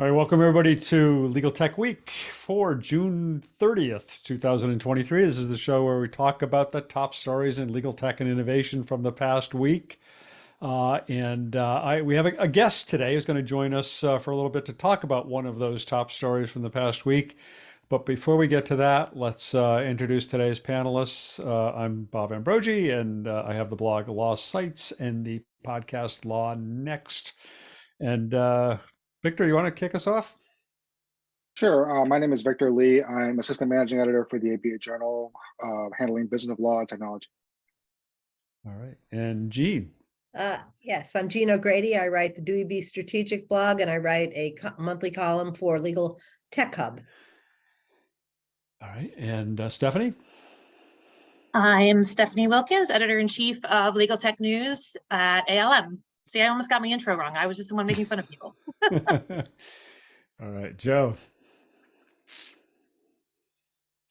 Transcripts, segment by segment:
All right, welcome everybody to Legal Tech Week for June 30th, 2023. This is the show where we talk about the top stories in legal tech and innovation from the past week. We have a guest today who's going to join us for a little bit to talk about one of those top stories from the past week. But before we get to that, let's introduce today's panelists. I'm Bob Ambrogi, and I have the blog Law Sites and the podcast Law Next. And Victor, you want to kick us off? Sure. My name is Victor Lee. I'm Assistant Managing Editor for the ABA Journal, handling business of law and technology. All right. And Gene. Yes, I'm Jean O'Grady. I write the Dewey B Strategic blog, and I write a monthly column for Legal Tech Hub. All right. And Stephanie. I am Stephanie Wilkins, Editor-in-Chief of Legal Tech News at ALM. See, I almost got my intro wrong. I was just the one making fun of people. All right, Joe.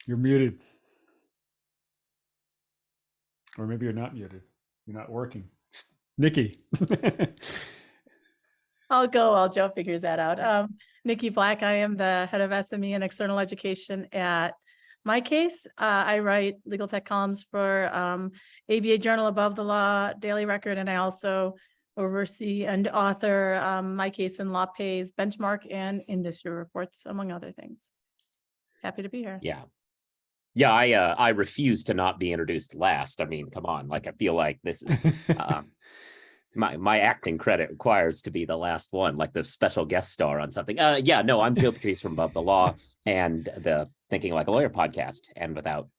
You're muted. Or maybe you're not muted. You're not working. Niki. I'll go while Joe figures that out. Niki Black, I am the head of SME and external education at My Case. I write legal tech columns for ABA Journal, Above the Law, Daily Record, and I also oversee and author My Case and Law Pays, Benchmark, and industry reports, among other things. Happy to be here. Yeah, I refuse to not be introduced last. I mean, come on, like I feel like this is my acting credit requires to be the last one, like the special guest star on something. I'm Joe Patrice from Above the Law and the Thinking Like a Lawyer podcast. And without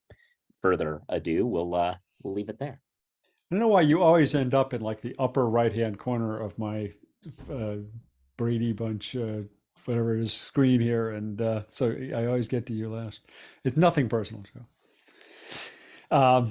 further ado, we'll leave it there. I don't know why you always end up in like the upper right-hand corner of my Brady Bunch, whatever it is, screen here. And so I always get to you last. It's nothing personal, Joe. All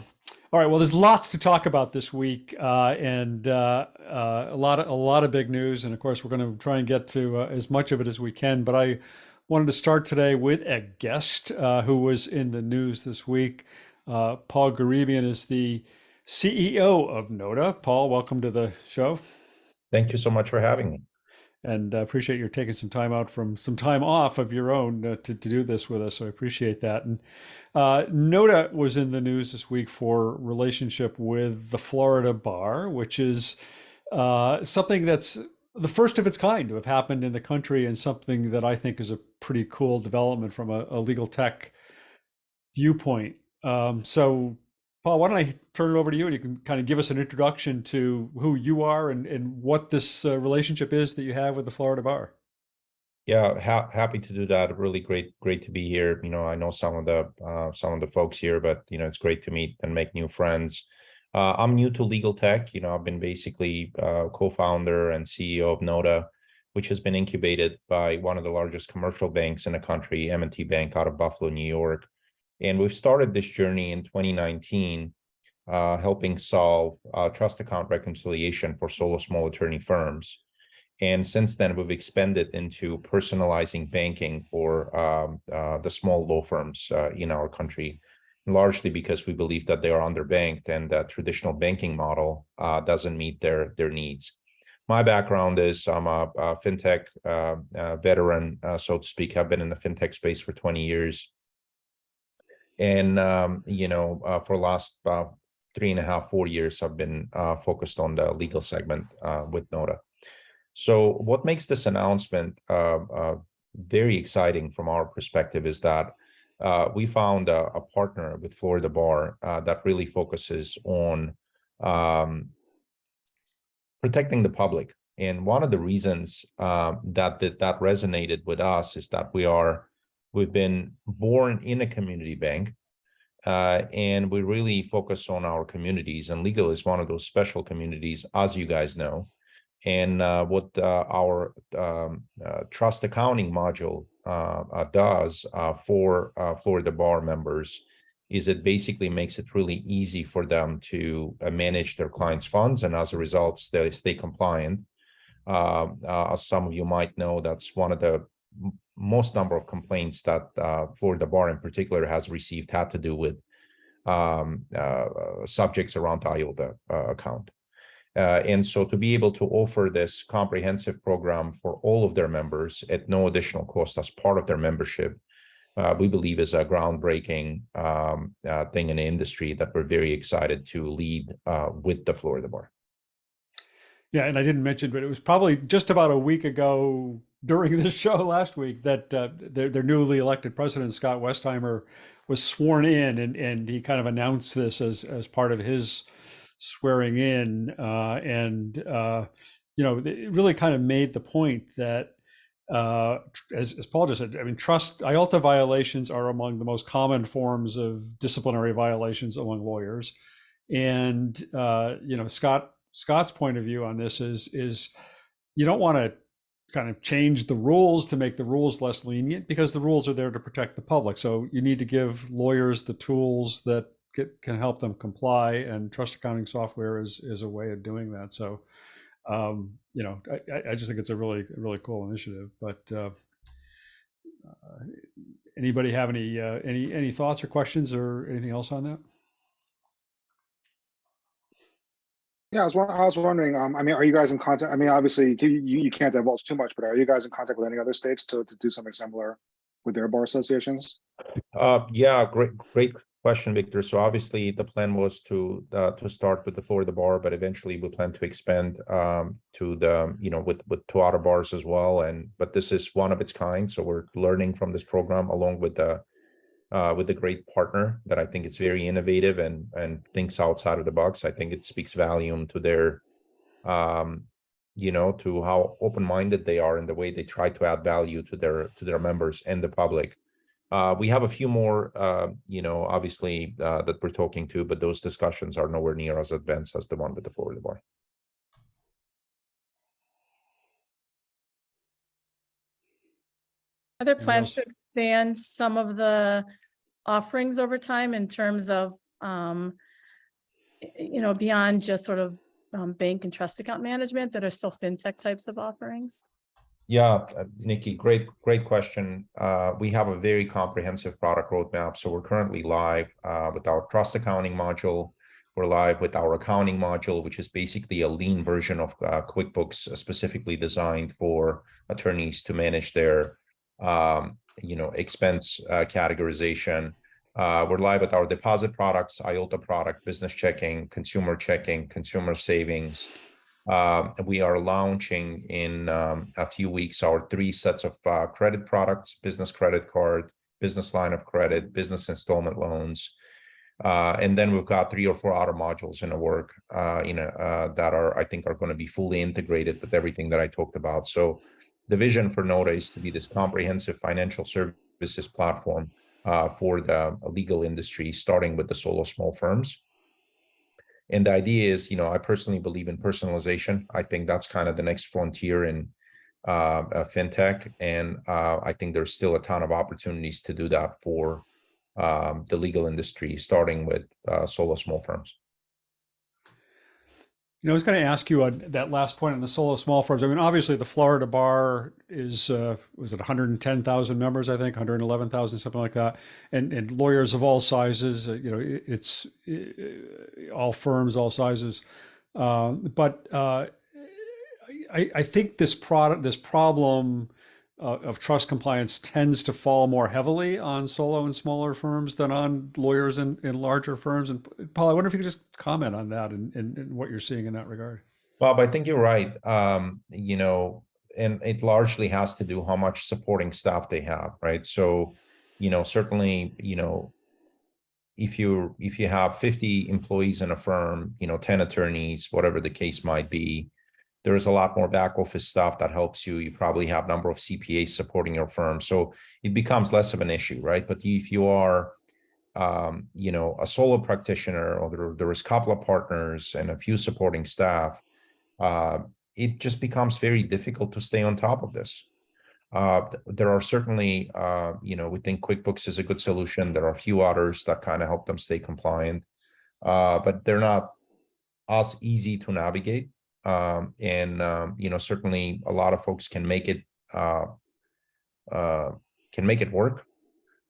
right. Well, there's lots to talk about this week, and a lot of big news. And of course, we're going to try and get to as much of it as we can. But I wanted to start today with a guest who was in the news this week. Paul Garibian is the CEO of Nota. Paul, welcome to the show. Thank you so much for having me. And appreciate your taking some time out from some time off of your own to do this with us. So I appreciate that. And Nota was in the news this week for relationship with the Florida bar, which is something that's the first of its kind to have happened in the country, and something that I think is a pretty cool development from a legal tech viewpoint. So Paul, why don't I turn it over to you, and you can kind of give us an introduction to who you are and what this relationship is that you have with the Florida bar. Yeah, happy to do that. Really great to be here. I know some of the folks here, but it's great to meet and make new friends. I'm new to legal tech. I've been basically co-founder and CEO of Nota, which has been incubated by one of the largest commercial banks in the country, M&T Bank, out of Buffalo, New York. And we've started this journey in 2019, helping solve trust account reconciliation for solo small attorney firms. And since then, we've expanded into personalizing banking for the small law firms in our country, largely because we believe that they are underbanked and that traditional banking model doesn't meet their needs. My background is I'm a fintech veteran, so to speak. I've been in the fintech space for 20 years. And, for the last 3.5, 4 years, I've been focused on the legal segment with Nota. So what makes this announcement very exciting from our perspective is that we found a partner with Florida Bar that really focuses on protecting the public. And one of the reasons that resonated with us is that we've been born in a community bank, and we really focus on our communities, and legal is one of those special communities, as you guys know. And what our trust accounting module does for Florida Bar members is it basically makes it really easy for them to manage their clients' funds, and as a result, stay compliant. As some of you might know, that's one of the most number of complaints that Florida Bar in particular has received had to do with subjects around the IOTA account. And so to be able to offer this comprehensive program for all of their members at no additional cost as part of their membership, we believe is a groundbreaking thing in the industry that we're very excited to lead with the Florida Bar. Yeah, and I didn't mention, but it was probably just about a week ago during this show last week that their newly elected president, Scott Westheimer, was sworn in, and he kind of announced this as part of his swearing in, it really kind of made the point that, as Paul just said, I mean, IOLTA violations are among the most common forms of disciplinary violations among lawyers, and Scott's point of view on this is you don't want to kind of change the rules to make the rules less lenient, because the rules are there to protect the public. So you need to give lawyers the tools that can help them comply, and trust accounting software is a way of doing that. So, I just think it's a really cool initiative. But anybody have any thoughts or questions or anything else on that? Yeah, I was wondering, I mean, are you guys in contact? I mean, obviously you can't divulge too much, but are you guys in contact with any other states to do something similar with their bar associations? Yeah, great question, Victor. So obviously the plan was to start with the Florida Bar, but eventually we plan to expand to the, with two other bars as well. But this is one of its kind. So we're learning from this program along with the great partner that I think is very innovative and thinks outside of the box. I think it speaks volume to their, to how open-minded they are in the way they try to add value to their members and the public. We have a few more, obviously that we're talking to, but those discussions are nowhere near as advanced as the one with the Florida Bar. Are there plans to expand some of the offerings over time in terms of, beyond just sort of bank and trust account management, that are still fintech types of offerings? Yeah, Niki, great question. We have a very comprehensive product roadmap. So we're currently live with our trust accounting module. We're live with our accounting module, which is basically a lean version of QuickBooks, specifically designed for attorneys to manage their expense categorization. We're live with our deposit products, IOLTA product, business checking, consumer savings. We are launching in a few weeks our 3 sets of credit products: business credit card, business line of credit, business installment loans. And then we've got 3 or 4 other modules in the work, that I think are going to be fully integrated with everything that I talked about. So the vision for Nota is to be this comprehensive financial services platform for the legal industry, starting with the solo small firms. And the idea is, I personally believe in personalization. I think that's kind of the next frontier in fintech. And I think there's still a ton of opportunities to do that for the legal industry, starting with solo small firms. I was going to ask you on that last point on the solo small firms. I mean, obviously the Florida Bar is, was it 110,000 members, I think, 111,000, something like that. And lawyers of all sizes, it's all firms, all sizes. But I think this problem of trust compliance tends to fall more heavily on solo and smaller firms than on lawyers in larger firms. And Paul, I wonder if you could just comment on that and what you're seeing in that regard. Bob, I think you're right. And it largely has to do how much supporting staff they have, right? So, certainly, if you have 50 employees in a firm, 10 attorneys, whatever the case might be, there's a lot more back office stuff that helps you. You probably have a number of CPAs supporting your firm. So it becomes less of an issue, right? But if you are, a solo practitioner, or there is a couple of partners and a few supporting staff, it just becomes very difficult to stay on top of this. There are certainly, we think QuickBooks is a good solution. There are a few others that kind of help them stay compliant, but they're not as easy to navigate. Certainly a lot of folks can make it work,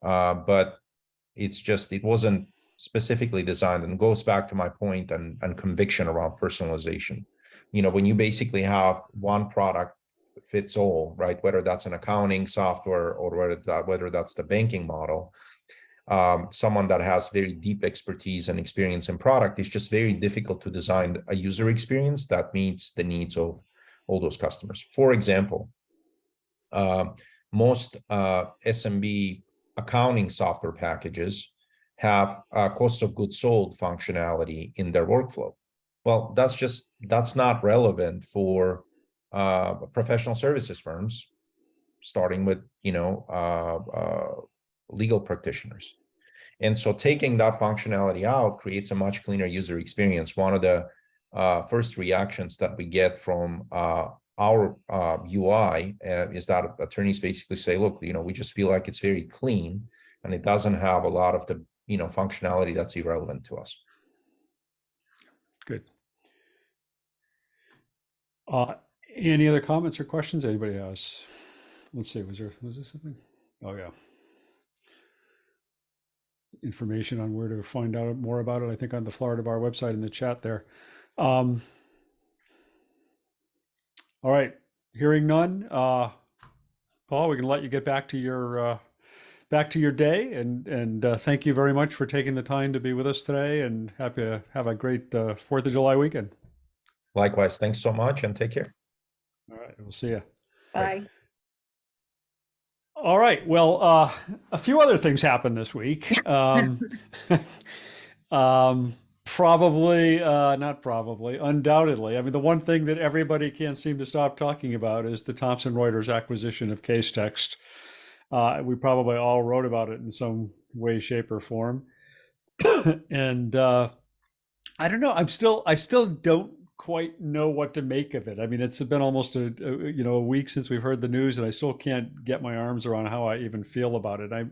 but it wasn't specifically designed, and goes back to my point and conviction around personalization. You know, when you basically have one product fits all, right? Whether that's an accounting software or whether that's the banking model, someone that has very deep expertise and experience in product, is just very difficult to design a user experience that meets the needs of all those customers. For example, most SMB accounting software packages have cost of goods sold functionality in their workflow. Well, that's not relevant for professional services firms, starting with, you know, legal practitioners. And so taking that functionality out creates a much cleaner user experience. One of the first reactions that we get from our UI is that attorneys basically say, look, you know, we just feel like it's very clean and it doesn't have a lot of the, you know, functionality that's irrelevant to us. Good. Any other comments or questions anybody has? Let's see, was this something? Oh yeah. Information on where to find out more about it, I think on the Florida Bar website in the chat there. All right, hearing none, Paul, we can let you get back to your day, and thank you very much for taking the time to be with us today, and happy to have a great 4th of July weekend. Likewise, thanks so much and take care. All right, we'll see you. Bye. All right. Well, a few other things happened this week. Undoubtedly. I mean, the one thing that everybody can't seem to stop talking about is the Thomson Reuters acquisition of Casetext. We probably all wrote about it in some way, shape, or form. And I don't know. I still don't quite know what to make of it. I mean, it's been almost a week since we've heard the news, and I still can't get my arms around how I even feel about it. I'm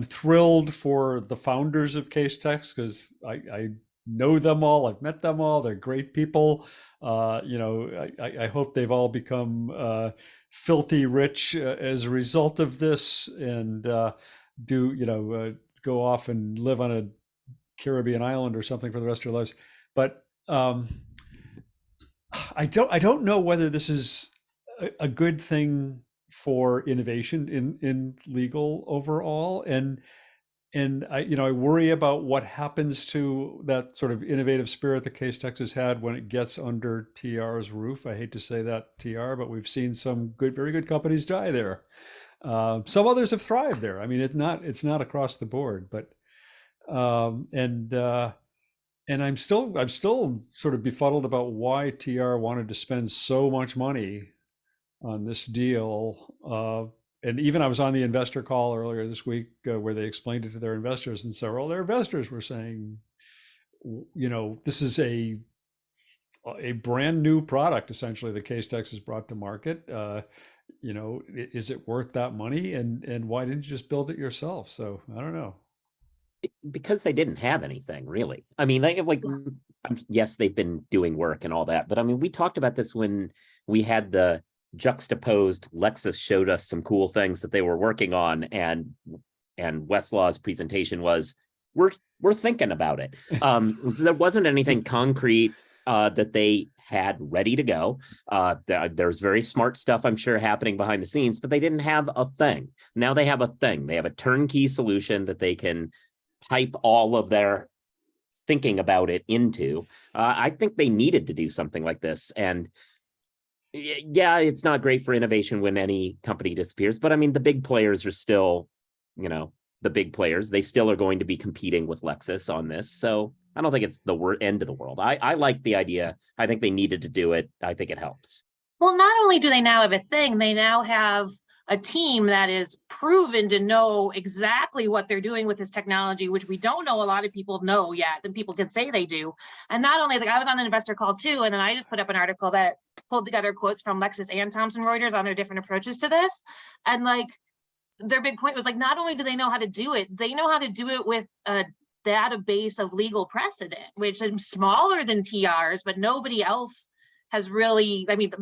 thrilled for the founders of Casetext, because I know them all. I've met them all. They're great people. I hope they've all become filthy rich as a result of this, and go off and live on a Caribbean island or something for the rest of their lives. But I don't know whether this is a good thing for innovation in legal overall, and I worry about what happens to that sort of innovative spirit that Casetext has had when it gets under TR's roof. I hate to say that, TR, but we've seen some very good companies die there. Some others have thrived there. I mean, it's not across the board, but and I'm still sort of befuddled about why TR wanted to spend so much money on this deal. And even I was on the investor call earlier this week where they explained it to their investors, and several of their investors were saying, this is a brand new product essentially that Casetext has brought to market. Is it worth that money? And why didn't you just build it yourself? So I don't know. Because they didn't have anything really. I mean, yes, they've been doing work and all that, but I mean, we talked about this when we had the juxtaposed Lexis showed us some cool things that they were working on, and Westlaw's presentation was, we're thinking about it. So there wasn't anything concrete that they had ready to go. There's very smart stuff, I'm sure, happening behind the scenes, but they didn't have a thing. Now they have a thing. They have a turnkey solution that they can pipe all of their thinking about it into. I think they needed to do something like this. And yeah, it's not great for innovation when any company disappears, but I mean, the big players are still, the big players. They still are going to be competing with Lexis on this. So I don't think it's the end of the world. I like the idea. I think they needed to do it. I think it helps. Well, not only do they now have a thing, they now have a team that is proven to know exactly what they're doing with this technology, which we don't know a lot of people know yet, and people can say they do. And not only, I was on an investor call too, and then I just put up an article that pulled together quotes from Lexis and Thomson Reuters on their different approaches to this. And their big point was not only do they know how to do it, they know how to do it with a database of legal precedent, which is smaller than TR's, but nobody else has really, I mean,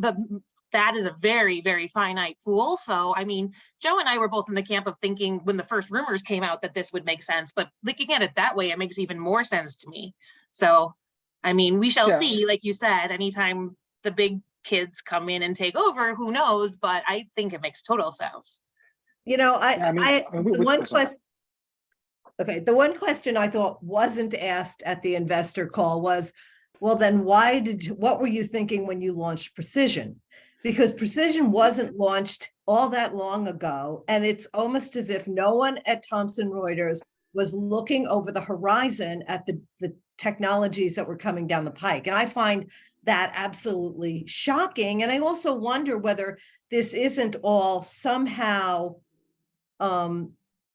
that is a very, very finite pool. So, I mean, Joe and I were both in the camp of thinking when the first rumors came out that this would make sense, but looking at it that way, it makes even more sense to me. So, I mean, we shall see, like you said, anytime the big kids come in and take over, who knows, but I think it makes total sense. You know, the one question. Okay, the one question I thought wasn't asked at the investor call was, well, then what were you thinking when you launched Precision? Because Precision wasn't launched all that long ago, and it's almost as if no one at Thomson Reuters was looking over the horizon at the technologies that were coming down the pike. And I find that absolutely shocking. And I also wonder whether this isn't all somehow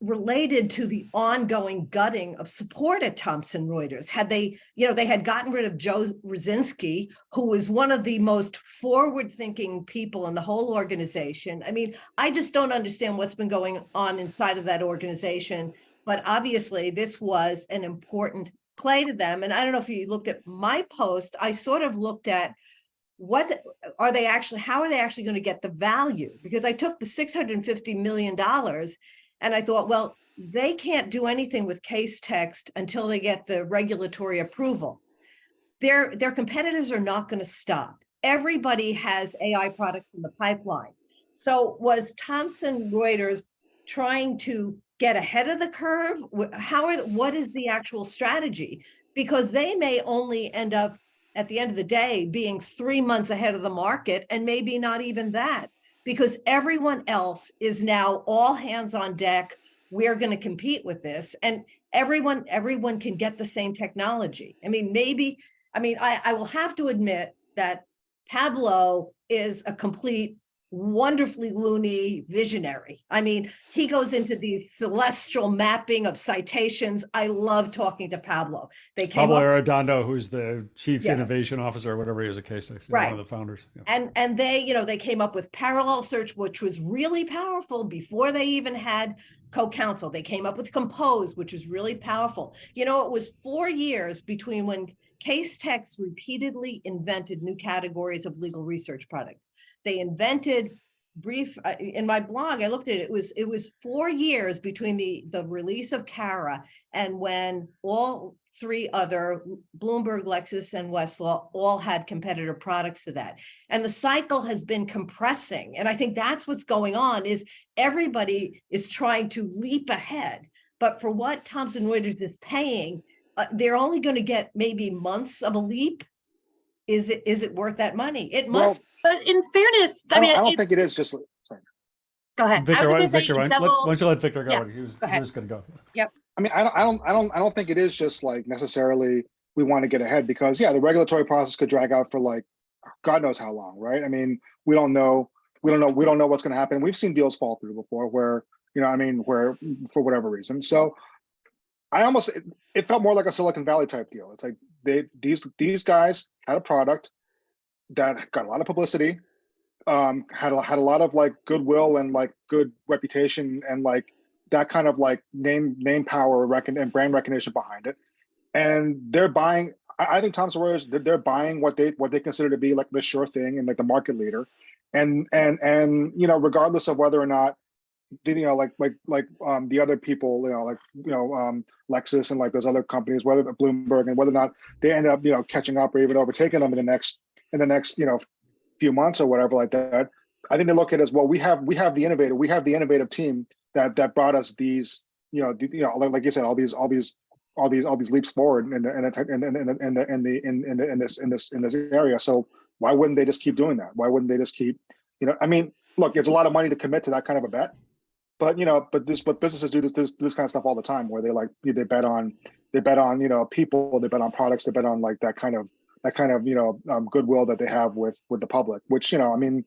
related to the ongoing gutting of support at Thomson Reuters. Had they, they had gotten rid of Joe Rosinsky, who was one of the most forward-thinking people in the whole organization. I mean, I just don't understand what's been going on inside of that organization, but obviously this was an important play to them. And I don't know if you looked at my post, I sort of looked at how are they actually going to get the value? Because I took the $650 million and I thought, well, they can't do anything with Casetext until they get the regulatory approval. Their competitors are not going to stop. Everybody has AI products in the pipeline. So was Thomson Reuters trying to get ahead of the curve? What is the actual strategy? Because they may only end up at the end of the day being 3 months ahead of the market, and maybe not even that, because everyone else is now all hands on deck. We're going to compete with this, and everyone can get the same technology. I mean, I will have to admit that Pablo is a complete, wonderfully loony visionary. I mean, he goes into these celestial mapping of citations. I love talking to Pablo. Pablo Arredondo, who's the chief innovation officer or whatever he is at Casetext, right, one of the founders. Yeah. And they came up with parallel search, which was really powerful before they even had co-counsel. They came up with Compose, which was really powerful. It was 4 years between when Casetext repeatedly invented new categories of legal research product. They invented in my blog, I looked at it, it was 4 years between the release of Cara and when all 3 other, Bloomberg, Lexis, and Westlaw, all had competitor products to that. And the cycle has been compressing. And I think that's what's going on, is everybody is trying to leap ahead. But for what Thomson Reuters is paying, they're only going to get maybe months of a leap. Is it worth that money? It must. But in fairness, I don't think it is. Just sorry. Go ahead. Victor, I was Victor, say why don't you let Victor go? Yeah, He was go ahead. going to go. Yep. I mean, I don't think it is just like necessarily we want to get ahead, because the regulatory process could drag out for like God knows how long, right? I mean, we don't know what's going to happen. We've seen deals fall through before, where where for whatever reason. So it felt more like a Silicon Valley type deal. It's like these guys had a product that got a lot of publicity, had a lot of like goodwill and like good reputation and like that kind of like name power and brand recognition behind it, and they're buying. I think Thomson Reuters, they're buying what they consider to be like the sure thing and like the market leader, and regardless of whether or not the other people, Lexis and like those other companies, whether Bloomberg, and whether or not they end up catching up or even overtaking them in the next few months or whatever like that. I think they look at it as, well, we have the innovative team that brought us these like you said, all these leaps forward in this area. So why wouldn't they just keep doing that? Why wouldn't they just keep I mean, look, it's a lot of money to commit to that kind of a bet, but businesses do this kind of stuff all the time, where they bet on people, they bet on products, they bet on like that kind of goodwill that they have with the public, which I mean,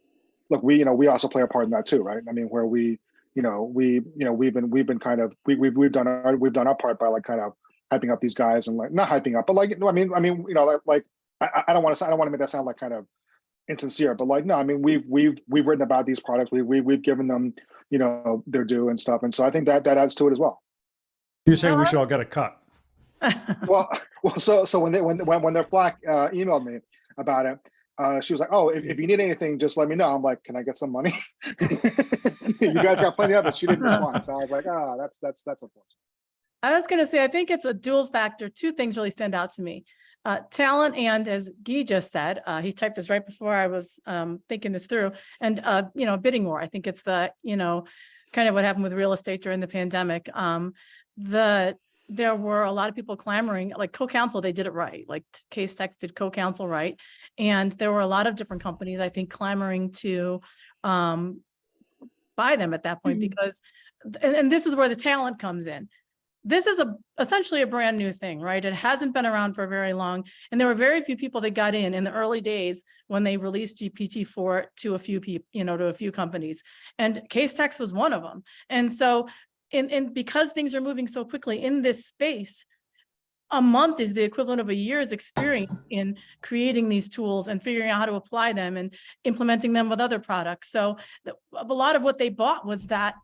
look, we also play a part in that too, right? I mean, where we've done our part by like kind of hyping up these guys, and like not hyping up, but like I mean I don't want to make that sound like kind of insincere, but like no, I mean we've written about these products, we've given them their due and stuff, and so I think that adds to it as well. You say we should all get a cut. well, so when their Flack emailed me about it, she was like, "Oh, if you need anything, just let me know." I'm like, "Can I get some money?" You guys got plenty of it. She didn't respond, so I was like, "Ah, that's unfortunate." I was going to say, I think it's a dual factor. Two things really stand out to me. Talent, and as Guy just said, he typed this right before I was thinking this through, and bidding war. I think it's the, kind of what happened with real estate during the pandemic. There were a lot of people clamoring, like co-counsel, they did it right. Like Casetext did co-counsel right. And there were a lot of different companies, I think, clamoring to buy them at that point, because, and this is where the talent comes in. This is essentially a brand new thing, right? It hasn't been around for very long. And there were very few people that got in the early days when they released GPT-4 to a few people, to a few companies. And Casetext was one of them. And so, and because things are moving so quickly in this space, a month is the equivalent of a year's experience in creating these tools and figuring out how to apply them and implementing them with other products. So a lot of what they bought was that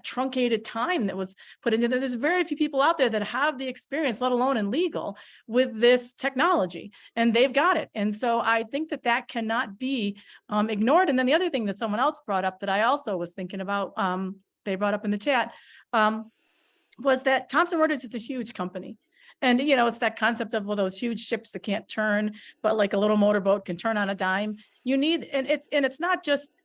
truncated time that was put into there. There's very few people out there that have the experience, let alone in legal, with this technology, and they've got it. And so I think that cannot be ignored. And then the other thing that someone else brought up that I also was thinking about, they brought up in the chat, was that Thomson Reuters is a huge company. And, it's that concept of, well, those huge ships that can't turn, but like a little motorboat can turn on a dime. You need, and it's not just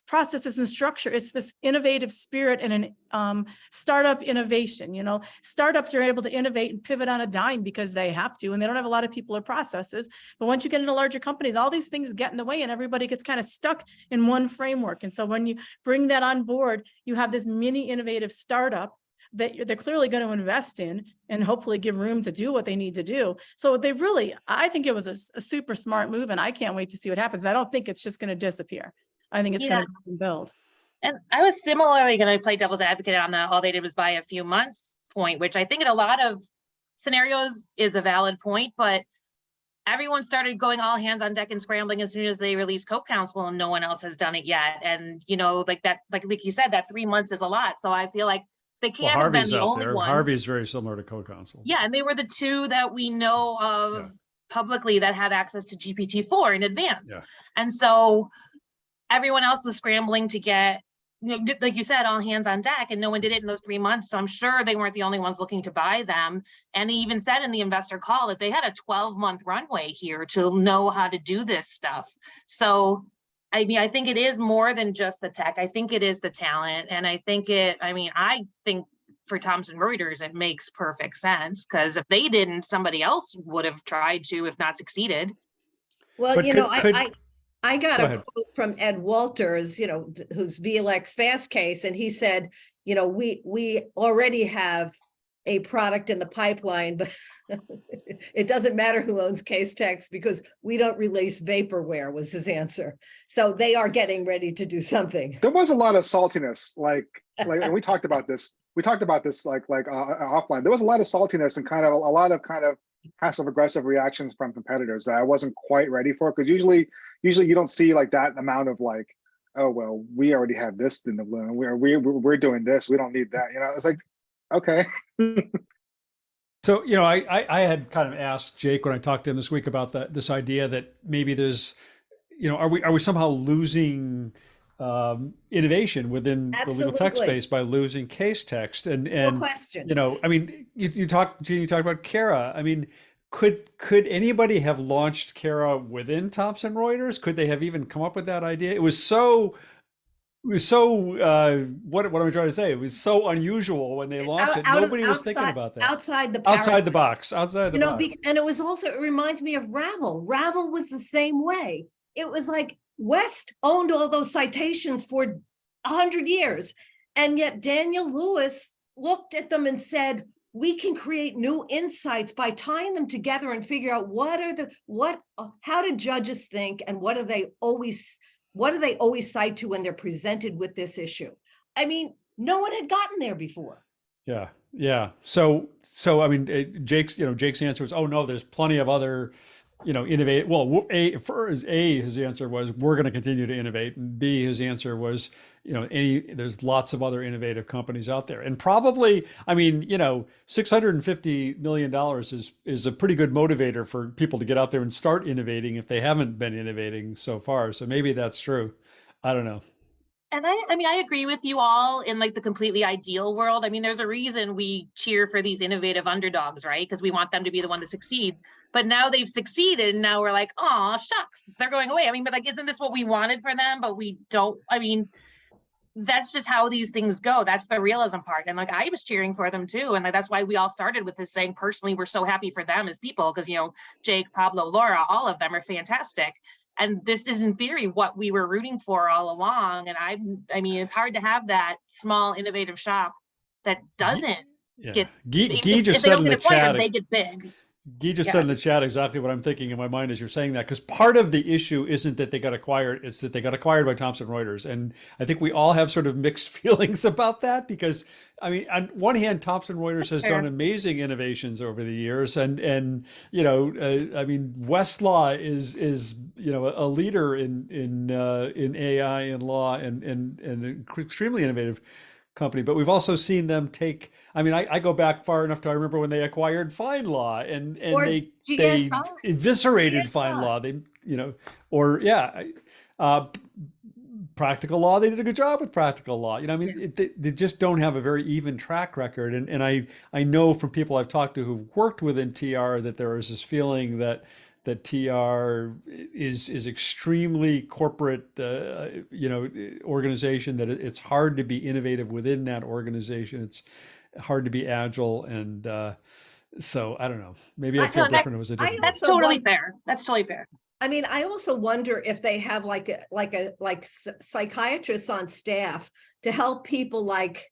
processes and structure. It's this innovative spirit and an startup innovation. Startups are able to innovate and pivot on a dime because they have to, and they don't have a lot of people or processes. But once you get into larger companies, all these things get in the way and everybody gets kind of stuck in one framework. And so when you bring that on board, you have this mini innovative startup that they're clearly going to invest in and hopefully give room to do what they need to do. So I think it was a super smart move, and I can't wait to see what happens. I don't think it's just going to disappear. I think it's going to build. And I was similarly going to play devil's advocate on the all they did was buy a few months point, which I think in a lot of scenarios is a valid point, but everyone started going all hands on deck and scrambling as soon as they released co-counsel, and no one else has done it yet. And, like you said, that 3 months is a lot. So I feel like they can't have been the only one. Harvey's very similar to co-counsel. Yeah, and they were the two that we know of publicly that had access to GPT-4 in advance. Yeah. And so everyone else was scrambling to get, like you said, all hands on deck, and no one did it in those 3 months. So I'm sure they weren't the only ones looking to buy them. And he even said in the investor call that they had a 12-month runway here to know how to do this stuff. So, I think it is more than just the tech. I think it is the talent. And I think for Thomson Reuters, it makes perfect sense, because if they didn't, somebody else would have tried to, if not succeeded. Well, I got a quote from Ed Walters, who's VLX Fast Case, and he said, we already have a product in the pipeline, but it doesn't matter who owns Casetext because we don't release vaporware, was his answer. So they are getting ready to do something. There was a lot of saltiness, and we talked about this. We talked about this offline. There was a lot of saltiness and a lot of passive aggressive reactions from competitors that I wasn't quite ready for, because usually you don't see that amount of oh, well, we already have this in the balloon. We're doing this. We don't need that. It's like, okay. So, I had kind of asked Jake when I talked to him this week about this idea that maybe there's, are we somehow losing innovation within the legal tech space by losing Casetext? And no question. You talked about Kara. Could anybody have launched Kara within Thomson Reuters? Could they have even come up with that idea? It was so what am I trying to say? It was so unusual when they launched it. Nobody was thinking about that. Outside the box. And it was also, it reminds me of Ravel. Ravel was the same way. It was like West owned all those citations for 100 years. And yet Daniel Lewis looked at them and said, we can create new insights by tying them together and figure out how do judges think, and what do they always cite to when they're presented with this issue? No one had gotten there before. Yeah. So Jake's answer was, oh no, there's plenty of other innovate. Well, his answer was, we're going to continue to innovate. And B, his answer was, there's lots of other innovative companies out there. And probably, $650 million is a pretty good motivator for people to get out there and start innovating if they haven't been innovating so far. So maybe that's true. I don't know. And I agree with you all in like the completely ideal world. I mean, there's a reason we cheer for these innovative underdogs, right? Because we want them to be the one to succeed. But now they've succeeded, and now we're like, oh, shucks, they're going away. I mean, but like, isn't this what we wanted for them? But we don't. I mean, that's just how these things go. That's the realism part. And like, I was cheering for them too. And like, that's why we all started with this saying, personally, we're so happy for them as people, because, Jake, Pablo, Laura, all of them are fantastic. And this is in theory what we were rooting for all along. And I mean, it's hard to have that small innovative shop that doesn't get, Guy just if they said don't in the get acquired, chat, they get big. Guy just said in the chat exactly what I'm thinking in my mind as you're saying that, because part of the issue isn't that they got acquired, it's that they got acquired by Thomson Reuters. And I think we all have sort of mixed feelings about that, because I mean, on one hand, Thomson Reuters has done amazing innovations over the years. And I mean, Westlaw is a leader in AI and law and an extremely innovative company. But we've also seen them take, I mean, I go back far enough to, I remember when they acquired FindLaw and Or they GSI. eviscerated GSI. FindLaw. Practical Law, they did a good job with Practical Law. I mean, they just don't have a very even track record. And I know from people I've talked to who've worked within TR that there is this feeling that TR is extremely corporate, organization, that it's hard to be innovative within that organization. It's hard to be agile. And so I don't know, maybe I feel different. It was a different. That's totally fair. That's totally fair. I mean, I also wonder if they have like psychiatrists on staff to help people like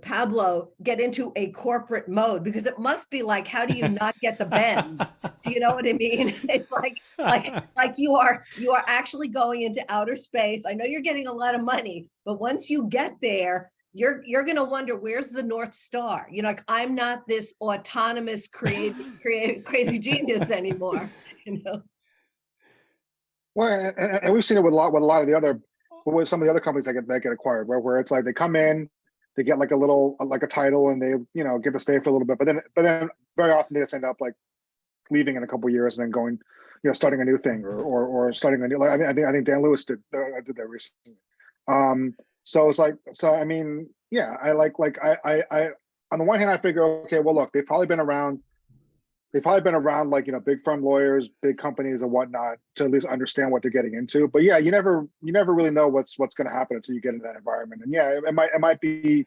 Pablo get into a corporate mode, because it must be like, how do you not get the bend? Do you know what I mean? It's like you are actually going into outer space. I know you're getting a lot of money, but once you get there, you're going to wonder, where's the North Star? Like, I'm not this autonomous crazy genius anymore. Well, and we've seen it with a lot of the other, with some of the other companies that get acquired, where it's like they come in, they get like a title, and they get to stay for a little bit, but then very often they just end up like leaving in a couple of years and then going, starting a new thing or starting a new. Like, I think Dan Lewis did that recently. So it's like, I mean, yeah, I on the one hand I figure, okay, well look, they've probably been around like, big firm lawyers, big companies and whatnot, to at least understand what they're getting into. But yeah, you never really know what's going to happen until you get into that environment. And yeah, it might be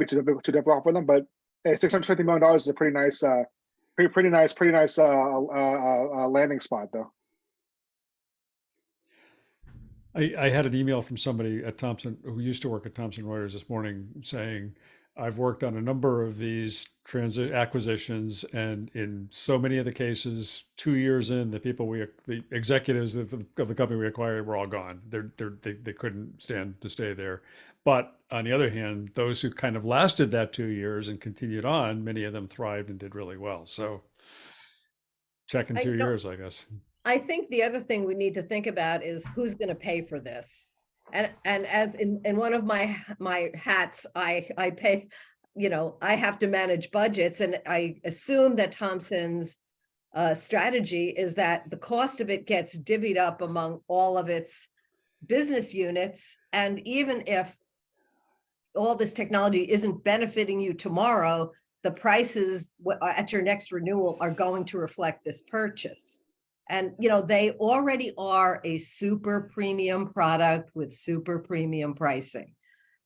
too difficult for them. But hey, $650 million is a pretty nice landing spot, though. I had an email from somebody at Thomson who used to work at Thomson Reuters this morning saying, I've worked on a number of these acquisitions, and in so many of the cases, 2 years in, the executives of the company we acquired were all gone. They couldn't stand to stay there. But on the other hand, those who kind of lasted that 2 years and continued on, many of them thrived and did really well. So check in 2 years, I guess. I think the other thing we need to think about is who's going to pay for this. And as in one of my hats, I pay, I have to manage budgets, and I assume that Thomson's strategy is that the cost of it gets divvied up among all of its business units. And even if all this technology isn't benefiting you tomorrow, the prices at your next renewal are going to reflect this purchase. And, they already are a super premium product with super premium pricing.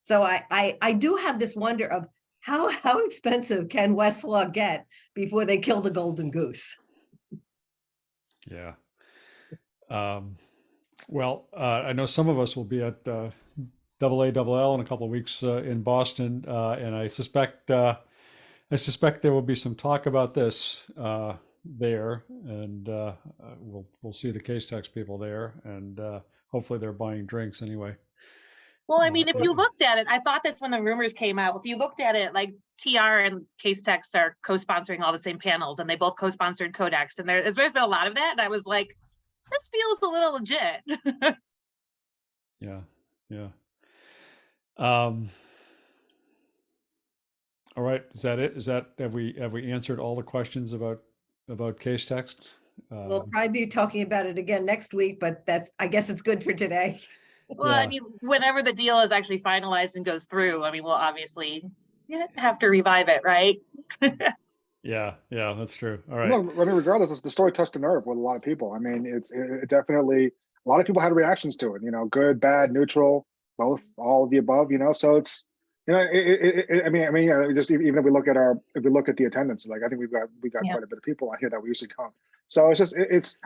So I do have this wonder of how expensive can Westlaw get before they kill the golden goose? Yeah. Well, I know some of us will be at AALL in a couple of weeks in Boston, and I suspect there will be some talk about this there, and we'll see the Casetext people there, and hopefully they're buying drinks anyway. Well, I No, mean, if you looked at it, I thought this when the rumors came out. If you looked at it, like TR and Casetext are co-sponsoring all the same panels, and they both co-sponsored Codex, and there's been a lot of that. And I was like, this feels a little legit. Yeah, yeah. All right, is that it? Have we answered all the questions about Casetext? We'll probably be talking about it again next week, but I guess it's good for today. Well, Yeah. I mean, whenever the deal is actually finalized and goes through, I mean, we'll obviously have to revive it, right? Yeah, that's true. All right. No, I mean, regardless, the story touched a nerve with a lot of people. I mean, it definitely, a lot of people had reactions to it, good, bad, neutral, both, all of the above, so it's, I mean, just even if we look at the attendance, like, I think we got Yeah. quite a bit of people on here that we usually come. So it's just, it's,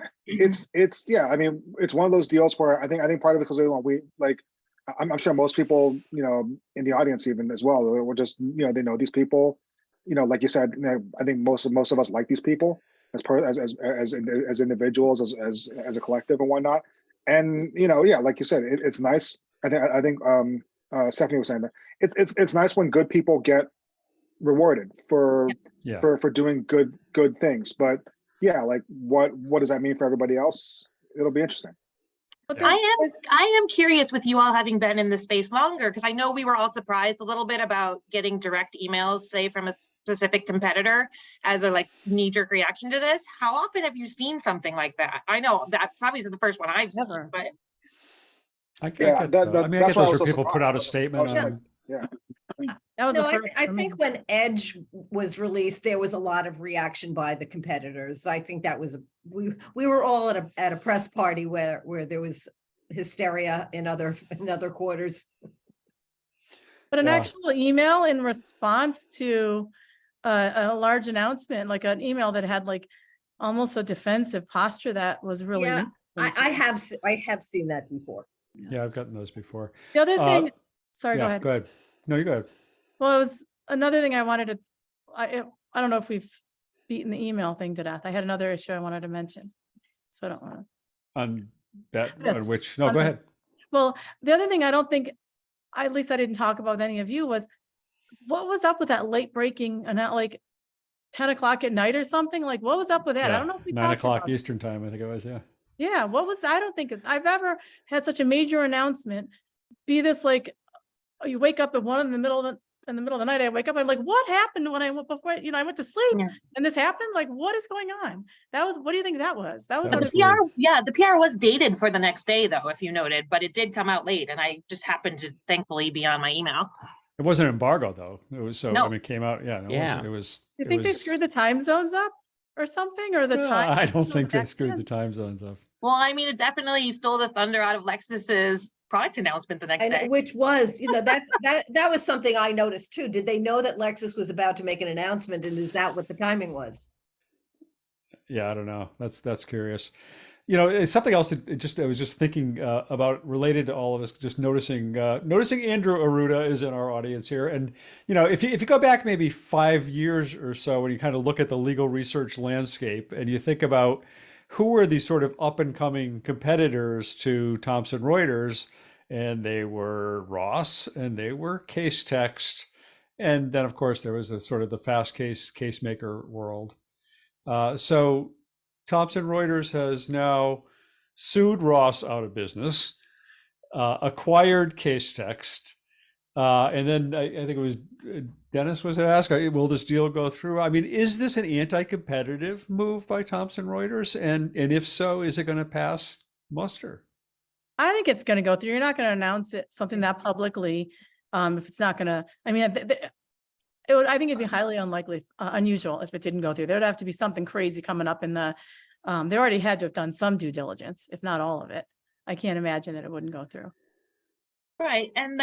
yeah, I mean, it's one of those deals where I think part of it because I'm sure most people, in the audience even as well, we're just, they know these people, like you said, I think most of us like these people as individuals, as a collective and whatnot. And, yeah, like you said, it's nice. I think Stephanie was saying that it's nice when good people get rewarded for doing good things. But yeah, like what does that mean for everybody else? It'll be interesting. I am curious with you all having been in the space longer, because I know we were all surprised a little bit about getting direct emails, say from a specific competitor as a knee-jerk reaction to this. How often have you seen something like that? I know that's obviously the first one I've seen, but I get those where people put out a statement on. Yeah. That was No, the first I for me. think when Edge was released, there was a lot of reaction by the competitors. I think that was we were all at a press party where there was hysteria in other quarters. But an actual email in response to a large announcement, like an email that had almost a defensive posture, that was really I have seen that before. Yeah, I've gotten those before. The other thing, sorry, go ahead. Go ahead. No, you go ahead. Well, it was another thing I wanted to, I don't know if we've beaten the email thing to death. I had another issue I wanted to mention. So I don't want to. On that, Yes. on which, no, go ahead. Well, the other thing I don't think, at least I didn't talk about with any of you, was what was up with that late breaking and not 10 o'clock at night or something? What was up with that? Yeah, I don't know if we 9 talked o'clock about it. Eastern time, I think it was, yeah. Yeah, I don't think I've ever had such a major announcement be this you wake up at 1 in the middle of the night. I wake up, I'm like, what happened when I went before, I went to sleep and this happened? What is going on? What do you think that was? That was the PR, the PR was dated for the next day though, if you noted, but it did come out late and I just happened to thankfully be on my email. It wasn't an embargo though. It was No. I mean, it came out, it was. You think they screwed the time zones up or something, or the time? I don't think they screwed the time zones up. Well, I mean, it definitely stole the thunder out of Lexis's product announcement the next day. Which was, that was something I noticed too. Did they know that Lexis was about to make an announcement, and is that what the timing was? Yeah, I don't know. That's curious. It's something else that I was just thinking about related to all of us, just noticing Andrew Aruda is in our audience here. And, if you go back maybe 5 years or so, when you kind of look at the legal research landscape and you think about who were these sort of up and coming competitors to Thomson Reuters, and they were Ross and they were Casetext. And then of course there was a sort of the fast case maker world. So Thomson Reuters has now sued Ross out of business, acquired Casetext, and then I think it was Dennis was asked, will this deal go through? I mean, is this an anti-competitive move by Thomson Reuters? And if so, is it going to pass muster? I think it's going to go through. You're not going to announce something that publicly if it's not going to, I mean, I think it'd be highly unusual if it didn't go through. There'd have to be something crazy coming up in they already had to have done some due diligence, if not all of it. I can't imagine that it wouldn't go through. Right. And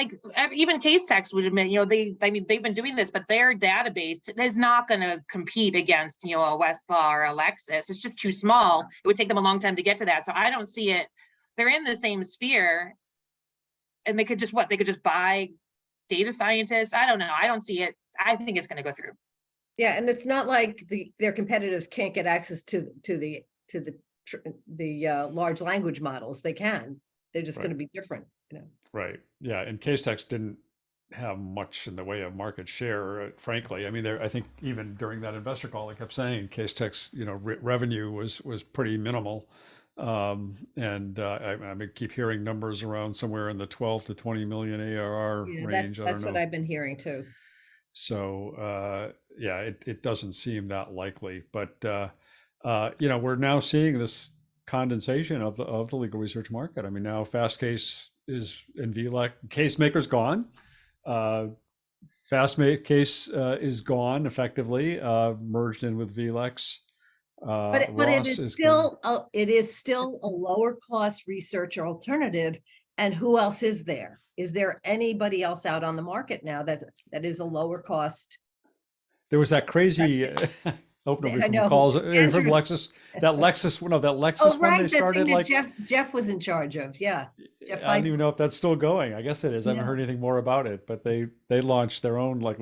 even Casetext would admit, they've been doing this, but their database is not going to compete against, a Westlaw or a Lexis. It's just too small. It would take them a long time to get to that. So I don't see it. They're in the same sphere and they could just buy data scientists. I don't know. I don't see it. I think it's going to go through. Yeah. And it's not like their competitors can't get access to the large language models. They can. They're just Right. going to be different, Right. Yeah. And Casetext didn't have much in the way of market share, frankly. I mean, I think even during that investor call, they kept saying Casetext, revenue was pretty minimal. And I keep hearing numbers around somewhere in the 12 to 20 million ARR Yeah, range. I that's don't what know. I've been hearing too. So yeah, it doesn't seem that likely. But we're now seeing this condensation of the legal research market. I mean, now Fastcase is in VLEC. CaseMaker's gone. Case is gone effectively, merged in with VLEX. But it Ross is gone. still a lower cost research alternative. And who else is there? Is there anybody else out on the market now that is a lower cost? There was that crazy opening I from know. calls from Andrew- Lexis. That Lexis Oh, one right, they that started thing that like. Jeff was in charge of. Yeah. Jeff I don't Feifel. even know if that's still going. I guess it is. I haven't Yeah. heard anything more about it. But they launched their own like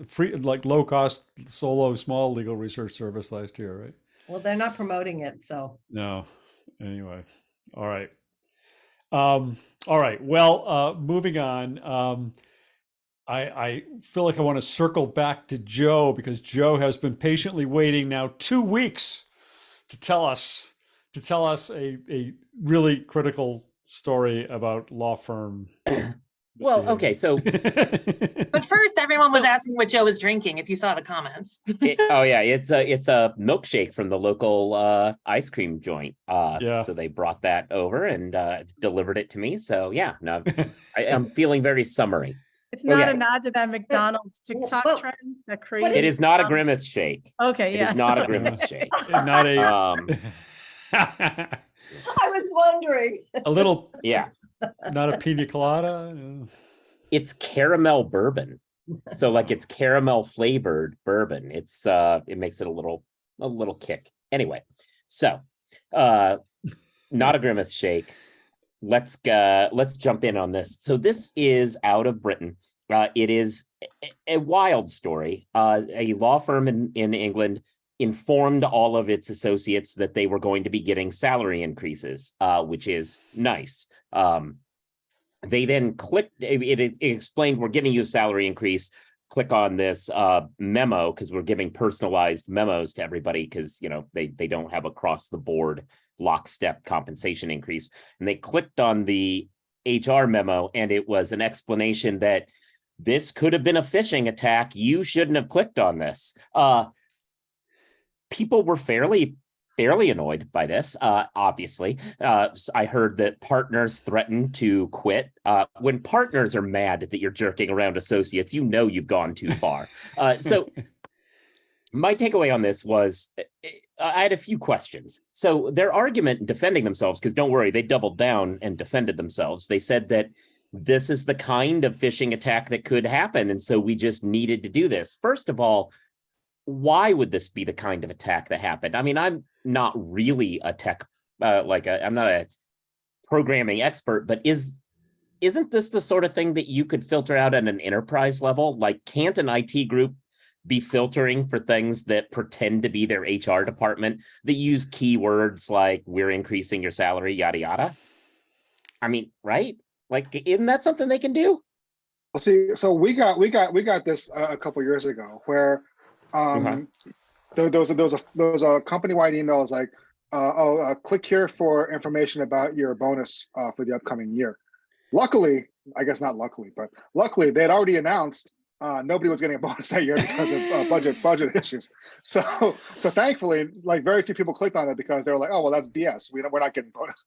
free like low cost solo small legal research service last year, right? Well, they're not promoting it, so. No. Anyway. All right. All right. Well, moving on. I feel like I want to circle back to Joe because Joe has been patiently waiting now 2 weeks to tell us a really critical story about law firm. Well, okay, so But first, everyone was asking what Joe was drinking, if you saw the comments. oh yeah, it's a milkshake from the local ice cream joint. Yeah. So they brought that over and delivered it to me. So yeah, no, I am feeling very summery. It's not Okay. a nod to that McDonald's TikTok but- trends, that crazy. It is not a grimace shake. Okay, It yeah. is not a grimace shake. Not a I was wondering. a little, Yeah, not a pina colada. it's caramel bourbon. So like it's caramel flavored bourbon. It's it makes it a little kick. Anyway, so not a grimace shake. Let's jump in on this. So this is out of Britain. It is a wild story. A law firm in England informed all of its associates that they were going to be getting salary increases, which is nice. They then clicked, it explained, we're giving you a salary increase. Click on this memo because we're giving personalized memos to everybody because they don't have across the board lockstep compensation increase. And they clicked on the HR memo and it was an explanation that this could have been a phishing attack. You shouldn't have clicked on this. People were fairly annoyed by this, obviously. I heard that partners threatened to quit. When partners are mad that you're jerking around associates, you've gone too far. So my takeaway on this was I had a few questions. So their argument in defending themselves, because don't worry, they doubled down and defended themselves. They said that this is the kind of phishing attack that could happen. And so we just needed to do this. First of all, why would this be the kind of attack that happened? I mean, I'm not really a tech, I'm not a programming expert, but isn't this the sort of thing that you could filter out at an enterprise level? Like, can't an IT group be filtering for things that pretend to be their HR department that use keywords like we're increasing your salary, yada, yada? I mean, right? Like, isn't that something they can do? Well, see, so we got this a couple years ago where there was a company-wide email like, click here for information about your bonus for the upcoming year. Luckily, I guess not luckily, but luckily they had already announced nobody was getting a bonus that year because of budget issues. So thankfully, like very few people clicked on it because they were like, oh well, that's BS. We're not getting bonuses.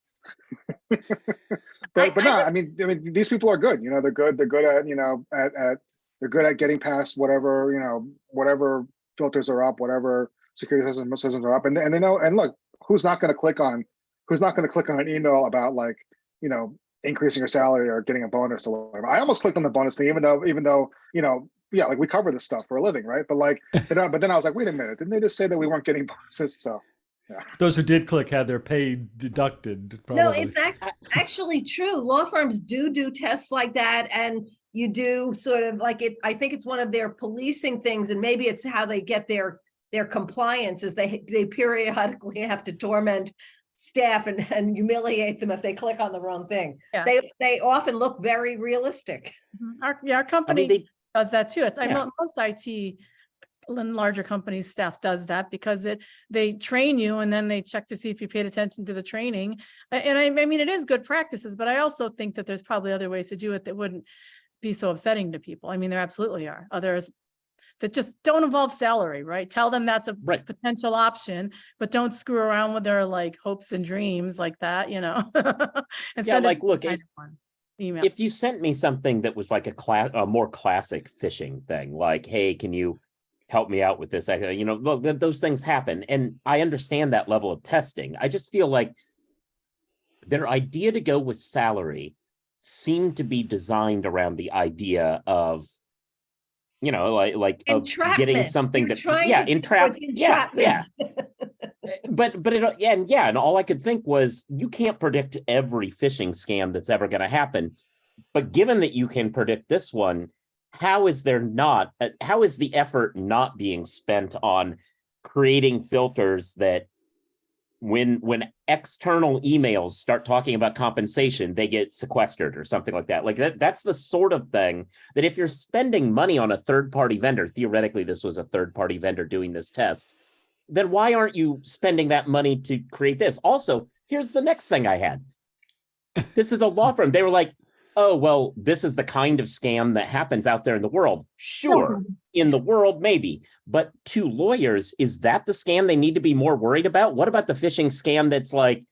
but no, I mean these people are good. They're good. They're good at they're good at getting past whatever filters are up, whatever security systems are up, and they know. And look, who's not going to click on an email about like increasing your salary or getting a bonus or whatever. I almost clicked on the bonus thing, even though like we cover this stuff for a living, right? But but then I was like, wait a minute, didn't they just say that we weren't getting bonuses? So yeah. Those who did click had their pay deducted. Probably. No, it's actually true. Law firms do tests like that, and you do sort of like it. I think it's one of their policing things, and maybe it's how they get their compliance is they periodically have to torment staff and humiliate them if they click on the wrong thing. Yeah. They often look very realistic. Our I company mean, does that too. It's, I Yeah. know most IT and larger companies staff does that because they train you and then they check to see if you paid attention to the training. And I mean, it is good practices, but I also think that there's probably other ways to do it that wouldn't be so upsetting to people. I mean, there absolutely are others that just don't involve salary, right? Tell them that's a Right. potential option, but don't screw around with their like hopes and dreams like that, you know? And Yeah, send it like, look, kind of one email. if you sent me something that was like a more classic phishing thing, like, hey, can you help me out with this? You know, look, those things happen. And I understand that level of testing. I just feel like their idea to go with salary seemed to be designed around the idea of, you know, like of getting Entrapment. something You're that, trying yeah, to do entrap, it's yeah, yeah. entrapment. But and all I could think was, you can't predict every phishing scam that's ever going to happen. But given that you can predict this one, how is the effort not being spent on creating filters that when external emails start talking about compensation, they get sequestered or something like that? Like that's the sort of thing that if you're spending money on a third-party vendor, theoretically, this was a third-party vendor doing this test, then why aren't you spending that money to create this? Also, here's the next thing I had. This is a law firm. They were like, oh, well, this is the kind of scam that happens out there in the world. Sure, in the world, maybe. But to lawyers, is that the scam they need to be more worried about? What about the phishing scam that's like,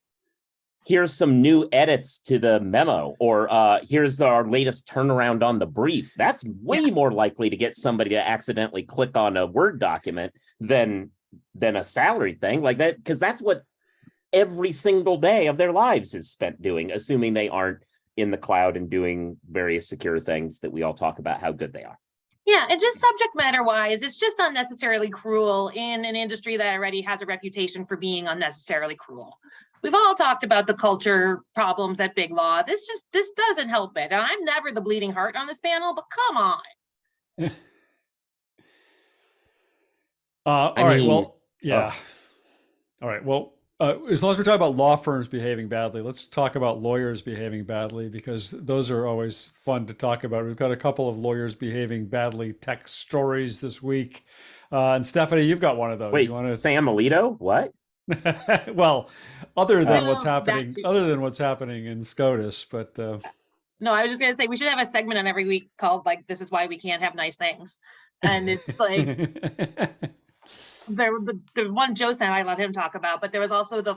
here's some new edits to the memo, or here's our latest turnaround on the brief? That's way more likely to get somebody to accidentally click on a Word document than a salary thing like that, because that's what every single day of their lives is spent doing, assuming they aren't in the cloud and doing various secure things that we all talk about how good they are. Yeah, and just subject matter wise, it's just unnecessarily cruel in an industry that already has a reputation for being unnecessarily cruel. We've all talked about the culture problems at Biglaw. This doesn't help it. And I'm never the bleeding heart on this panel, but come on. All right. Well, yeah. All right. Well, as long as we're talking about law firms behaving badly, let's talk about lawyers behaving badly, because those are always fun to talk about. We've got a couple of lawyers behaving badly text stories this week. And Stephanie, you've got one of those. Wait, you want to... Sam Alito? What? Well, other than what's that happening in SCOTUS, but No, I was just gonna say we should have a segment on every week called like "This is why we can't have nice things," and it's like the one Joe sent, I let him talk about, but there was also the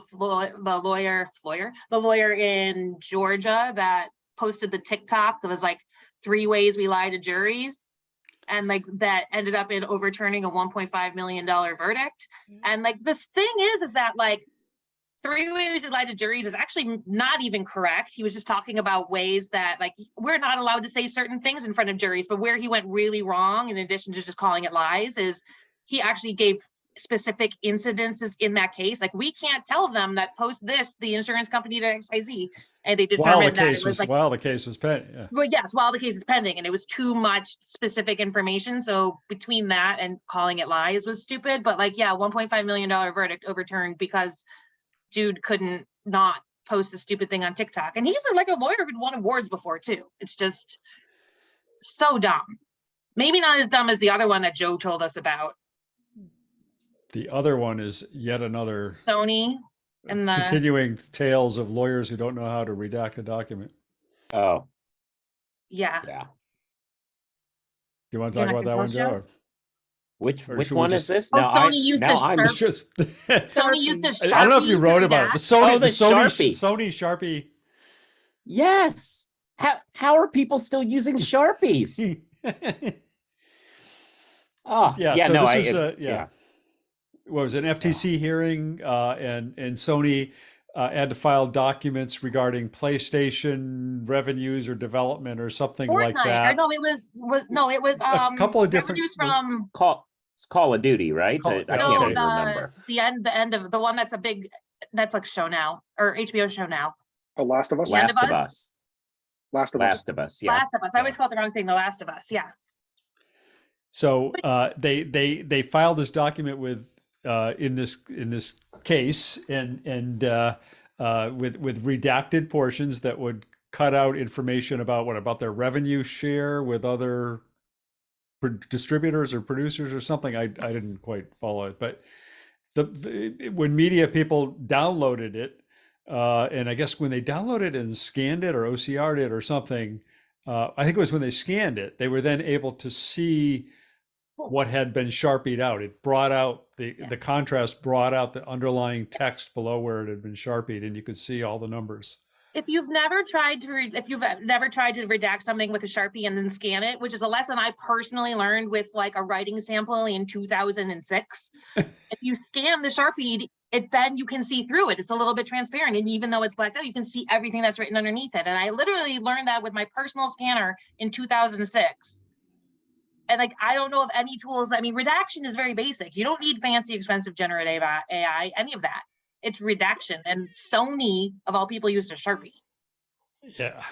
lawyer in Georgia that posted the TikTok that was like 3 ways we lie to juries, and like that ended up in overturning a $1.5 million verdict. And like this thing is that like 3 ways we lie to juries is actually not even correct. He was just talking about ways that like we're not allowed to say certain things in front of juries, but where he went really wrong, in addition to just calling it lies, is he actually gave specific incidences in that case. Like we can't tell them that post this, the insurance company did XYZ, and they determined that it was like while the case was pending. Yeah. Well, yes, while the case is pending, and it was too much specific information. So between that and calling it lies was stupid. But like, yeah, $1.5 million verdict overturned because dude couldn't not post a stupid thing on TikTok. And he's like a lawyer who'd won awards before too. It's just so dumb. Maybe not as dumb as the other one that Joe told us about. The other one is yet another Sony and the continuing tales of lawyers who don't know how to redact a document. Oh, yeah. yeah. Do you want to talk about that one, Joe? Which Or should one we is just- this? Oh, Now Sony used to I'm It's just Sony used to I don't know if you Sharpie wrote to about it. The redact. Sony, Oh, the Sony Sharpie. Yes. How are people still using Sharpies? Oh, Yeah, yeah, so no, this was what was it, an FTC hearing, and Sony had to file documents regarding PlayStation revenues or development or something like Fortnite. that. Or no, it was A couple of different- revenues from It's Call of Duty, right? I yeah, can't okay. even remember. the end of the one that's a big Netflix show now, or HBO show now. Oh, Last of Us. End of Last of Us? Us. Last of Us. Last of Us. Yeah. Last of Us. I always call it the wrong thing. The Last of Us. Yeah. So they filed this document with in this case, and with redacted portions that would cut out information about their revenue share with other distributors or producers or something. I didn't quite follow it, but when media people downloaded it, and I guess when they downloaded it and scanned it or OCR'd it or something, I think it was when they scanned it, they were then able to see what had been Sharpied out. It brought out the contrast, brought out the underlying text below where it had been Sharpied, and you could see all the numbers. If you've never tried to redact something with a Sharpie and then scan it, which is a lesson I personally learned with like a writing sample in 2006, if you scan the Sharpie, then you can see through it. It's a little bit transparent, and even though it's blacked out, you can see everything that's written underneath it. And I literally learned that with my personal scanner in 2006. And like, I don't know of any tools. I mean, redaction is very basic. You don't need fancy, expensive generative AI, any of that. It's redaction, and Sony, of all people, used a Sharpie. Yeah.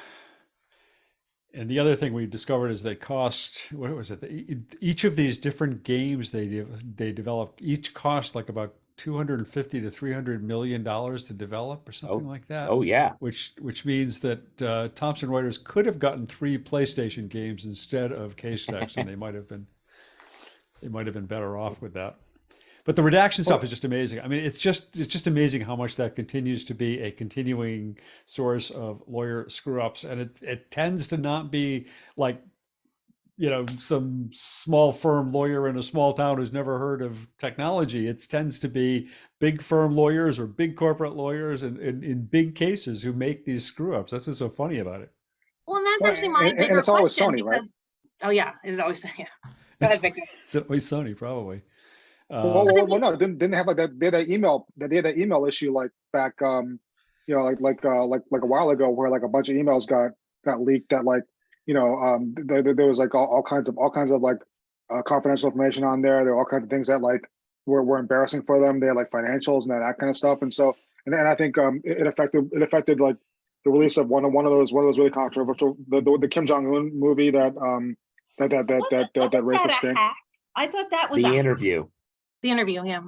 And the other thing we discovered is they cost, what was it? Each of these different games they developed, each cost like about $250 to $300 million to develop or something like that. Oh yeah. Which means that Thomson Reuters could have gotten 3 PlayStation games instead of Casetext, and they might have been better off with that. But the redaction stuff is just amazing. I mean, it's just amazing how much that continues to be a continuing source of lawyer screw ups, and it tends to not be like, you know, some small firm lawyer in a small town who's never heard of technology. It tends to be big firm lawyers or big corporate lawyers in big cases who make these screw ups. That's what's so funny about it. Well, and that's actually my bigger and it's always question, Sony, right? Oh yeah, it's always Go ahead, Victor. It's always Sony, probably. Well, no, didn't have like that. They had that email issue like back, you know, like a while ago, where like a bunch of emails got leaked that like, you know, there was like all kinds of like confidential information on there. There were all kinds of things that like were embarrassing for them. They had like financials and that kind of stuff. And so, and I think it affected like the release of one of those really controversial, the Kim Jong-un movie that raised the stink. I thought that was The interview. The interview, yeah.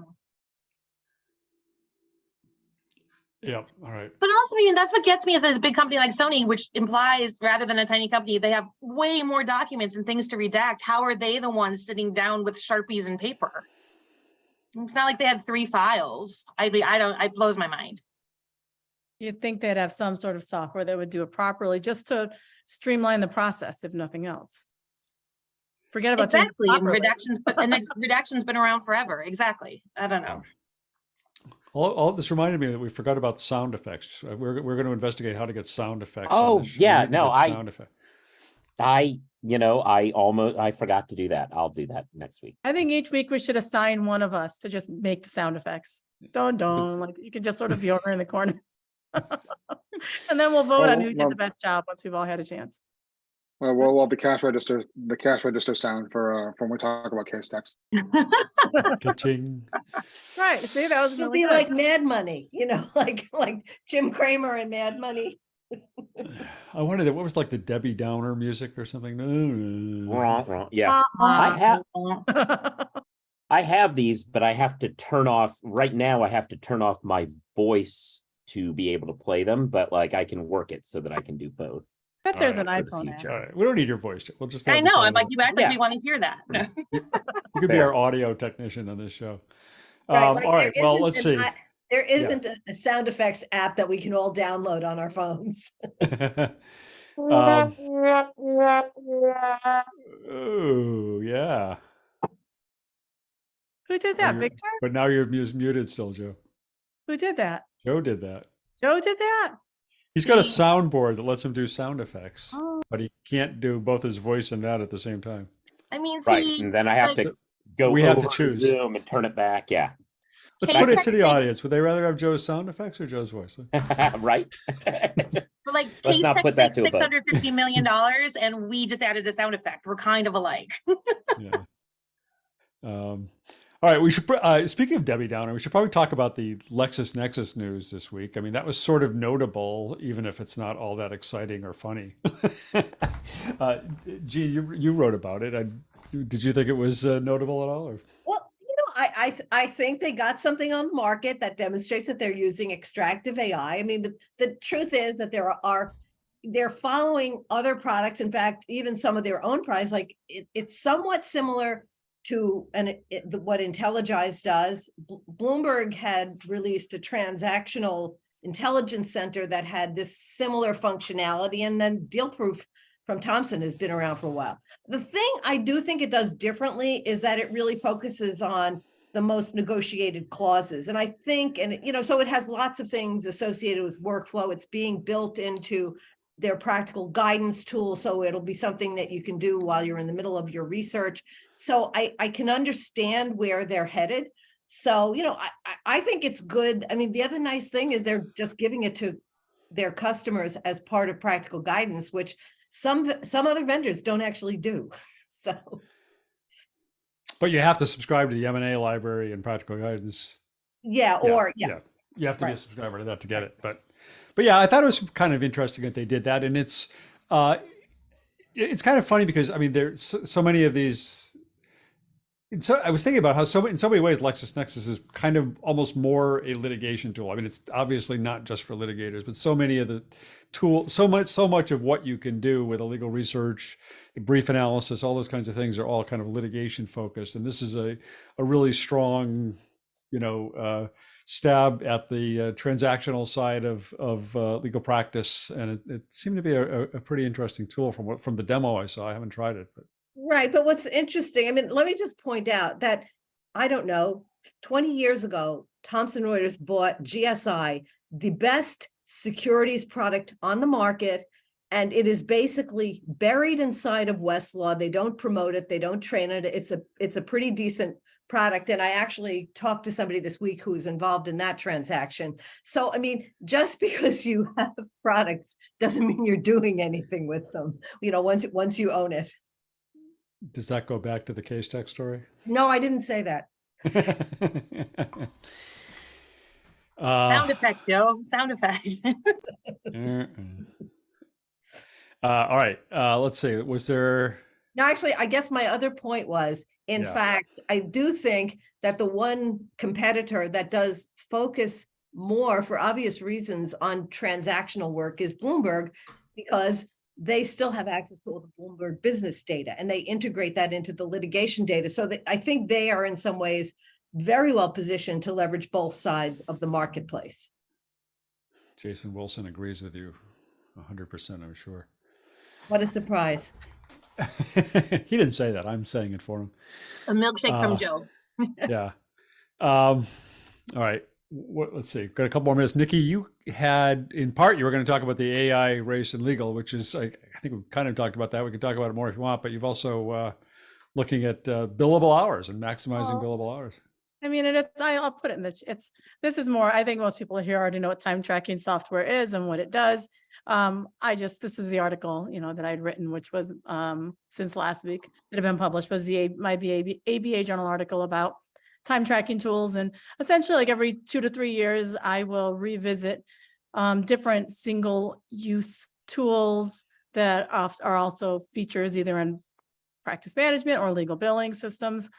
Yeah. All right. But also, I mean, that's what gets me is a big company like Sony, which implies rather than a tiny company, they have way more documents and things to redact. How are they the ones sitting down with Sharpies and paper? It's not like they had 3 files. It blows my mind. You'd think they'd have some sort of software that would do it properly, just to streamline the process, if nothing else. Forget about exactly. And redaction's been around forever. Exactly. I don't know. All this reminded me that we forgot about sound effects. We're going to investigate how to get sound effects. Oh yeah, no, sound effect. I forgot to do that. I'll do that next week. I think each week we should assign one of us to just make the sound effects. Don't like you can just sort of be over in the corner. And then we'll vote on who did the best job once we've all had a chance. Well, the cash register sound for when we talk about Casetext. Ka-ching. Right. See, that was It'll really be good. like Mad Money, you know, like Jim Cramer and Mad Money. I wanted what was like the Debbie Downer music or something. Yeah, I have these, but I have to turn off right now. I have to turn off my voice to be able to play them, but like I can work it so that I can do both. Bet there's an for the iPhone app. future. All right. We don't need your voice. We'll just. I know. I'm like, you act like we want to hear that. You could be our audio technician on this show. Right, like all right. there Well, isn't let's see. There isn't a sound effects app that we can all download on our phones. Oh yeah. Who did that, Victor? But now you're muted still, Joe. Who did that? Joe did that. Joe did that? He's got a soundboard that lets him do sound effects, but he can't do both his voice and that at the same time. I mean, Right, see, and then I have to go. We have to over choose. Zoom and turn it back. Yeah, Let's Okay, put it to the technically- audience. Would they rather have Joe's sound effects or Joe's voice? right. but like Let's not put that to a vote. $650 million, and we just added a sound effect. We're kind of alike. Yeah. All right, we should. Speaking of Debbie Downer, we should probably talk about the LexisNexis news this week. I mean, that was sort of notable, even if it's not all that exciting or funny. Gee, you wrote about it. Did you think it was notable at all? Or? Well, you know, I think they got something on the market that demonstrates that they're using extractive AI. I mean, the truth is that they're following other products. In fact, even some of their own products, like it's somewhat similar to what IntelliGize does. Bloomberg had released a transactional intelligence center that had this similar functionality, and then DealProof from Thomson has been around for a while. The thing I do think it does differently is that it really focuses on the most negotiated clauses. And I think, so it has lots of things associated with workflow. It's being built into their practical guidance tool. So it'll be something that you can do while you're in the middle of your research. So I can understand where they're headed. So, I think it's good. I mean, the other nice thing is they're just giving it to their customers as part of practical guidance, which some other vendors don't actually do. So, but you have to subscribe to the M&A library and practical guidance. Yeah, you have to be a subscriber to that to get it. But yeah, I thought it was kind of interesting that they did that, and it's kind of funny because I mean there's so many of these. So I was thinking about how in so many ways LexisNexis is kind of almost more a litigation tool. I mean, it's obviously not just for litigators, but so many of the tools, so much of what you can do with a legal research, brief analysis, all those kinds of things are all kind of litigation focused. And this is a really strong, stab at the transactional side of legal practice, and it seemed to be a pretty interesting tool from the demo I saw. I haven't tried it, but. Right. But what's interesting, I mean, let me just point out that, I don't know, 20 years ago, Thomson Reuters bought GSI, the best securities product on the market. And it is basically buried inside of Westlaw. They don't promote it. They don't train it. It's a pretty decent product. And I actually talked to somebody this week who's involved in that transaction. So, I mean, just because you have products doesn't mean you're doing anything with them, once you own it. Does that go back to the Casetext story? No, I didn't say that. Sound effect, Joe. Sound effect. All right. Let's see. Was there? No, actually, I guess my other point was, in fact, I do think that the one competitor that does focus more, for obvious reasons, on transactional work is Bloomberg, because they still have access to all the Bloomberg business data, and they integrate that into the litigation data. So I think they are in some ways very well positioned to leverage both sides of the marketplace. Jason Wilson agrees with you 100%, I'm sure. What a surprise. He didn't say that. I'm saying it for him. A milkshake from Joe. Yeah. All right. Let's see. Got a couple more minutes. Niki, you had, in part, you were going to talk about the AI race in legal, which is, I think we've kind of talked about that. We can talk about it more if you want, but you've also looking at billable hours and maximizing billable hours. I mean, I'll put it in this is more, I think most people here already know what time tracking software is and what it does. This is the article, that I'd written, which was since last week that had been published, was my ABA journal article about time tracking tools. And essentially, like every 2 to 3 years, I will revisit different single use tools that are also features either in practice management or legal billing systems.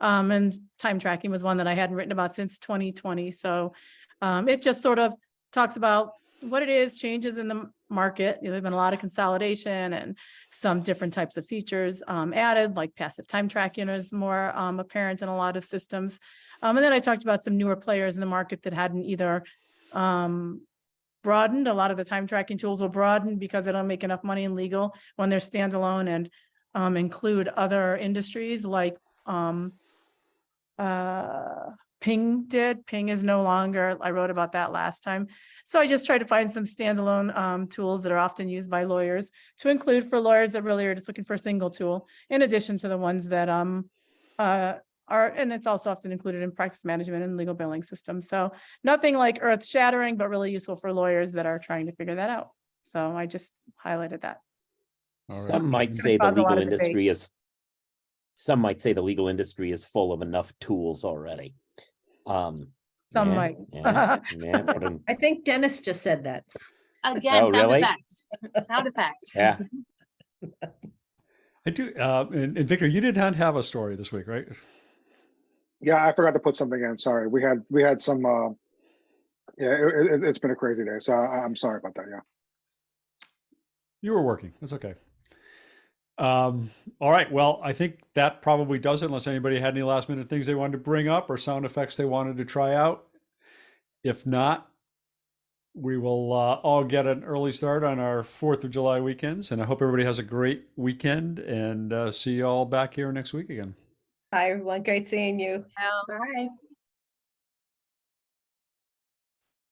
And time tracking was one that I hadn't written about since 2020. So it just sort of talks about what it is, changes in the market. There's been a lot of consolidation and some different types of features added, like passive time tracking is more apparent in a lot of systems. And then I talked about some newer players in the market that hadn't either broadened. A lot of the time tracking tools will broaden because they don't make enough money in legal when they're standalone, and include other industries like Ping did. Ping is no longer. I wrote about that last time. So I just try to find some standalone tools that are often used by lawyers to include for lawyers that really are just looking for a single tool, in addition to the ones that are, and it's also often included in practice management and legal billing systems. So nothing like earth shattering, but really useful for lawyers that are trying to figure that out. So I just highlighted that. Some might say the legal industry is. Some might say the legal industry is full of enough tools already. Some might. I think Dennis just said that. Again, sound really? effect. Sound effect. Yeah. I do. And Victor, you did not have a story this week, right? Yeah, I forgot to put something in. Sorry, we had some. Yeah, it's been a crazy day, so I'm sorry about that. Yeah. You were working. That's okay. All right. Well, I think that probably does it, unless anybody had any last minute things they wanted to bring up or sound effects they wanted to try out. If not, we will all get an early start on our 4th of July weekends. And I hope everybody has a great weekend, and see you all back here next week again. Hi, everyone. Great seeing you. Bye.